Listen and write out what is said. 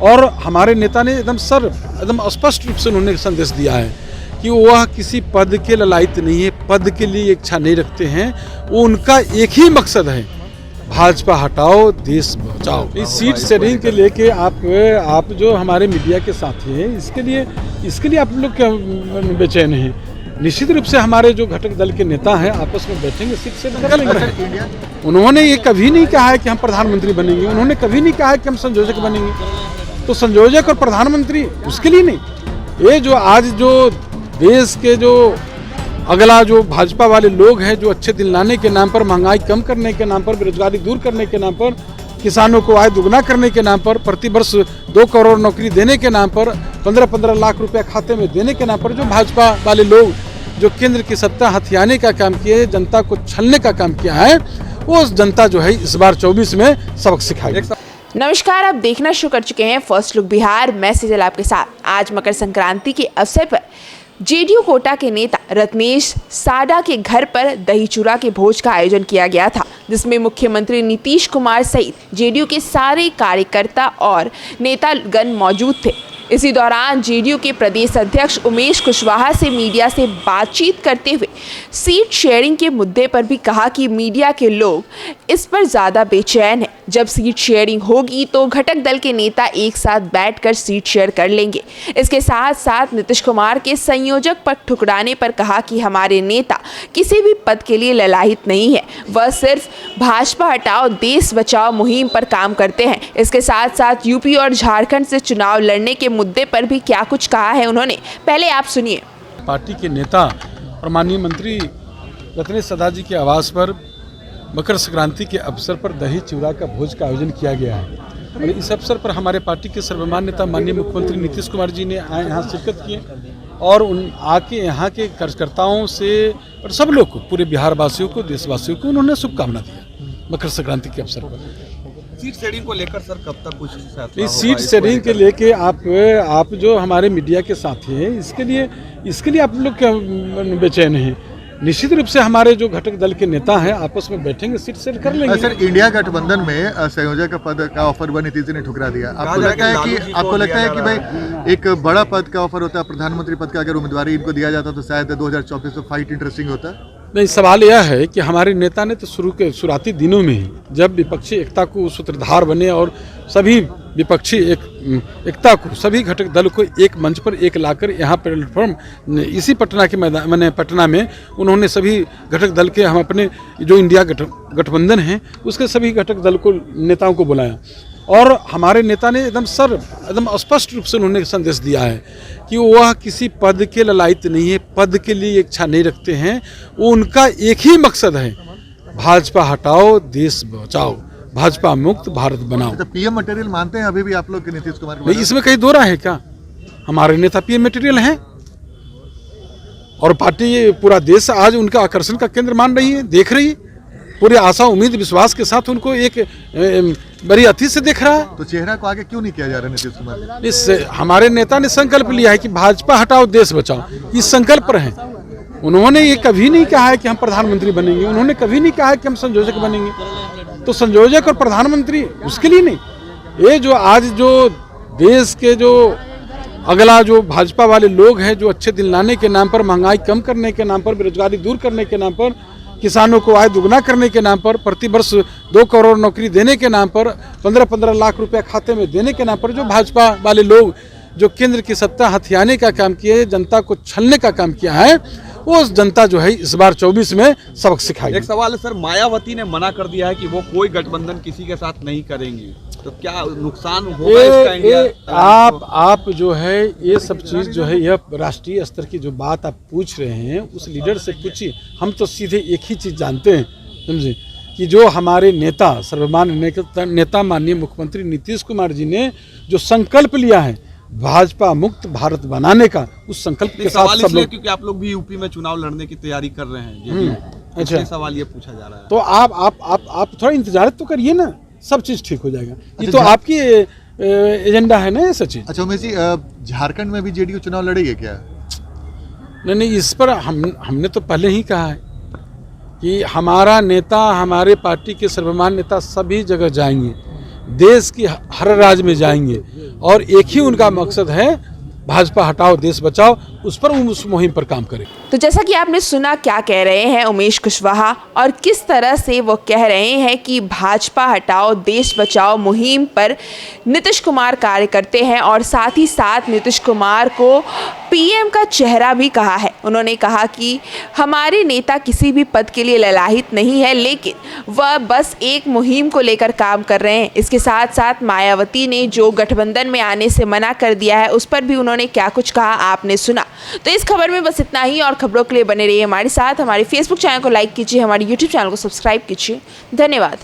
और हमारे नेता ने एकदम स्पष्ट रूप से उन्होंने संदेश दिया है कि वह किसी पद के ललायत नहीं है, पद के लिए इच्छा नहीं रखते हैं। वो उनका एक ही मकसद है, भाजपा हटाओ देश बचाओ। इस सीट शेयरिंग के लेके आप जो हमारे मीडिया के साथी हैं, इसके लिए आप लोग क्या बेचैन हैं? निश्चित रूप से हमारे जो घटक दल के नेता हैं आपस में बैठेंगे, सीट शेयरिंग कर लेंगे। उन्होंने ये कभी नहीं कहा है कि हम प्रधानमंत्री बनेंगे, उन्होंने कभी नहीं कहा है कि हम संयोजक बनेंगे। तो संयोजक और प्रधानमंत्री उसके लिए नहीं। ये जो आज जो देश के जो अगला जो भाजपा वाले लोग हैं, जो अच्छे दिल लाने के नाम पर, महंगाई कम करने के नाम पर, बेरोजगारी दूर करने के नाम पर, किसानों को आय दुगना करने के नाम पर, प्रति वर्ष 2 करोड़ नौकरी देने के नाम पर, 15-15 लाख रुपया खाते में देने के नाम पर जो भाजपा वाले लोग जो केंद्र की सत्ता हथियाने का काम किए, जनता को छलने का काम किया है, वो जनता जो है इस बार 24 में सबक सिखाएगी। नमस्कार, आप देखना शुरू कर चुके हैं फर्स्ट लुक बिहार। मैं सिजल आपके साथ। आज मकर संक्रांति के अवसर पर जेडीयू कोटा के नेता रत्नेश साडा के घर पर दही चूड़ा के भोज का आयोजन किया गया था, जिसमें मुख्यमंत्री नीतीश कुमार सहित जेडीयू के सारे कार्यकर्ता और नेतागण मौजूद थे। इसी दौरान जेडीयू के प्रदेश अध्यक्ष उमेश कुशवाहा से मीडिया से बातचीत करते हुए सीट शेयरिंग के मुद्दे पर भी कहा कि मीडिया के लोग इस पर ज़्यादा बेचैन हैं। जब सीट शेयरिंग होगी तो घटक दल के नेता एक साथ बैठकर सीट शेयर कर लेंगे। इसके साथ साथ नीतीश कुमार के संयोजक पर ठुकराने पर कहा कि हमारे नेता किसी भी पद के लिए ललायत नहीं है, वह सिर्फ भाजपा हटाओ देश बचाओ मुहिम पर काम करते हैं। इसके साथ साथ यूपी और झारखंड से चुनाव लड़ने के मुद्दे पर भी क्या कुछ कहा है उन्होंने, पहले आप सुनिए। पार्टी के नेता और माननीय मंत्री रत्नेश साडा जी के आवास पर मकर संक्रांति के अवसर पर दही चूड़ा का भोज का आयोजन किया गया है और इस अवसर पर हमारे पार्टी के सर्वमान्य नेता माननीय मुख्यमंत्री नीतीश कुमार जी ने यहाँ शिरकत किए और आके यहाँ के कार्यकर्ताओं से और सब लोग को, पूरे बिहार वासियों को, देशवासियों को उन्होंने शुभकामना दिया मकर संक्रांति के अवसर पर। सीट शेयरिंग को लेकर सर कब तक कुछ इस सीट शेयरिंग के लेके आप जो हमारे मीडिया के साथी हैं, इसके लिए आप लोग क्या बेचैन हैं? निश्चित रूप से हमारे जो घटक दल के नेता हैं आपस में बैठेंगे, सीट शेयर कर लेंगे। सर, इंडिया गठबंधन में संयोजक पद का ऑफर नीतीश जी ने ठुकरा दिया। आपको लगता है कि भाई एक बड़ा पद का ऑफर होता है, प्रधानमंत्री पद का अगर उम्मीदवारी इनको दिया जाता तो शायद 2024 में फाइट इंटरेस्टिंग होता? नहीं, सवाल यह है कि हमारे नेता ने तो शुरुआती दिनों में ही जब विपक्षी एकता को सूत्रधार बने और सभी विपक्षी एकता को, सभी घटक दल को एक मंच पर एक लाकर यहाँ प्लेटफॉर्म इसी पटना के मैंने पटना में उन्होंने सभी घटक दल के, हम अपने जो इंडिया गठबंधन है उसके सभी घटक दल को, नेताओं को बुलाया और हमारे नेता ने एकदम स्पष्ट रूप से उन्होंने संदेश दिया है कि वह किसी पद के ललायत नहीं है, पद के लिए इच्छा नहीं रखते हैं। वो उनका एक ही मकसद है, भाजपा हटाओ देश बचाओ, भाजपा मुक्त भारत बनाओ। तो पीएम मटेरियल मानते हैं अभी भी आप लोग के नीतीश कुमार? नहीं, इसमें कहीं दो राह है क्या? हमारे नेता पीएम मटेरियल हैं और पार्टी पूरा देश आज उनका आकर्षण का केंद्र मान रही है, देख रही है, पूरे आशा उम्मीद विश्वास के साथ उनको एक बड़ी अति से देख रहा है। तो चेहरा को आगे क्यों नहीं किया जा रहा नीतीश कुमार? इस हमारे नेता ने संकल्प लिया है कि भाजपा हटाओ देश बचाओ, इस संकल्प पर हैं। उन्होंने ये कभी नहीं कहा है कि हम प्रधानमंत्री बनेंगे, उन्होंने कभी नहीं कहा है कि हम संयोजक बनेंगे। तो संयोजक और प्रधानमंत्री उसके लिए नहीं। ये जो आज जो देश के जो अगला जो भाजपा वाले लोग हैं, जो अच्छे दिल लाने के नाम पर, महंगाई कम करने के नाम पर, बेरोजगारी दूर करने के नाम पर, किसानों को आय दुगना करने के नाम पर, प्रति वर्ष 2 करोड़ नौकरी देने के नाम पर, 15-15 लाख रुपया खाते में देने के नाम पर जो भाजपा वाले लोग जो केंद्र की सत्ता हथियाने का काम किए, जनता को छलने का काम किया है, वो जनता जो है इस बार 24 में सबक सिखाएगी। एक सवाल है सर, मायावती ने मना कर दिया है कि वो कोई गठबंधन किसी के साथ नहीं करेंगी, तो क्या नुकसान होगा इसका इंडिया? आप जो है ये सब चीज़ जो है, यह राष्ट्रीय स्तर की जो बात आप पूछ रहे हैं उस लीडर से पूछिए। हम तो सीधे एक ही चीज़ जानते हैं, समझे, कि जो हमारे नेता, सर्वमान्य नेता माननीय मुख्यमंत्री नीतीश कुमार जी ने जो संकल्प लिया है भाजपा मुक्त भारत बनाने का, उस संकल्प के साथ सब लोग, क्योंकि आप लोग भी यूपी में चुनाव लड़ने की तैयारी कर रहे हैं, अच्छा, सवाल ये पूछा जा रहा है। तो आप थोड़ा इंतजार तो करिए ना, सब चीज ठीक हो जाएगा। ये तो आपकी एजेंडा है ना ये सचिन। अच्छा उमेश जी, झारखंड में भी जेडीयू चुनाव लड़ेगी क्या? नहीं, इस पर हमने तो पहले ही कहा है कि हमारा नेता, हमारे पार्टी के सर्वमान्य नेता सभी जगह जाएंगे। देश की हर राज्य में जाएंगे और एक ही उनका मकसद है, भाजपा हटाओ देश बचाओ, उस पर उस मुहिम पर काम करें। तो जैसा कि आपने सुना क्या कह रहे हैं उमेश कुशवाहा और किस तरह से वो कह रहे हैं कि भाजपा हटाओ देश बचाओ मुहिम पर नीतीश कुमार कार्य करते हैं और साथ ही साथ नीतीश कुमार को पीएम का चेहरा भी कहा है। उन्होंने कहा कि हमारे नेता किसी भी पद के लिए ललाहित नहीं है, लेकिन वह बस एक मुहिम को लेकर काम कर रहे हैं। इसके साथ साथ मायावती ने जो गठबंधन में आने से मना कर दिया है, उस पर भी उन्होंने क्या कुछ कहा आपने सुना। तो इस खबर में बस इतना ही और खबरों के लिए बने रहिए हमारे साथ। हमारे फेसबुक चैनल को लाइक कीजिए, हमारे यूट्यूब चैनल को सब्सक्राइब कीजिए। धन्यवाद।